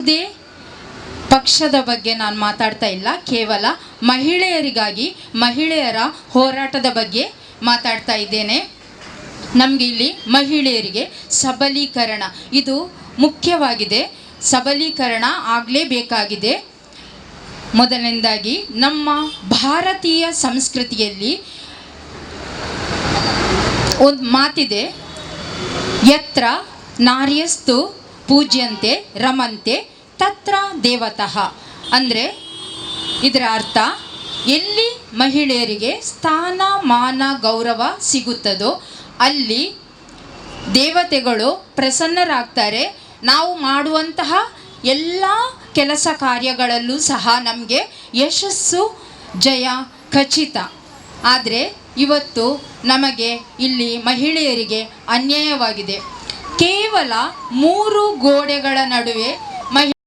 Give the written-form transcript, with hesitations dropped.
ಯಾವುದೇ ಪಕ್ಷದ ಬಗ್ಗೆ ನಾನು ಮಾತಾಡ್ತಾ ಇಲ್ಲ, ಕೇವಲ ಮಹಿಳೆಯರಿಗಾಗಿ ಮಹಿಳೆಯರ ಹೋರಾಟದ ಬಗ್ಗೆ ಮಾತಾಡ್ತಾ ಇದ್ದೇನೆ. ನಮಗೆ ಇಲ್ಲಿ ಮಹಿಳೆಯರಿಗೆ ಸಬಲೀಕರಣ ಇದು ಮುಖ್ಯವಾಗಿದೆ. ಸಬಲೀಕರಣ ಆಗಲೇಬೇಕಾಗಿದೆ. ಮೊದಲನೇದಾಗಿ ನಮ್ಮ ಭಾರತೀಯ ಸಂಸ್ಕೃತಿಯಲ್ಲಿ ಒಂದು ಮಾತಿದೆ, ಯತ್ರ ನಾರ್ಯಸ್ತು ಪೂಜ್ಯಂತೆ ರಮಂತೆ ತತ್ರ ದೇವತಃ. ಅಂದರೆ ಇದರ ಅರ್ಥ, ಎಲ್ಲಿ ಮಹಿಳೆಯರಿಗೆ ಸ್ಥಾನ ಮಾನ ಗೌರವ ಸಿಗುತ್ತದೋ ಅಲ್ಲಿ ದೇವತೆಗಳು ಪ್ರಸನ್ನರಾಗ್ತಾರೆ. ನಾವು ಮಾಡುವಂತಹ ಎಲ್ಲ ಕೆಲಸ ಕಾರ್ಯಗಳಲ್ಲೂ ಸಹ ನಮಗೆ ಯಶಸ್ಸು ಜಯ ಖಚಿತ. ಆದರೆ ಇವತ್ತು ನಮಗೆ ಇಲ್ಲಿ ಮಹಿಳೆಯರಿಗೆ ಅನ್ಯಾಯವಾಗಿದೆ. ಕೇವಲ 3 ಗೋಡೆಗಳ ನಡುವೆ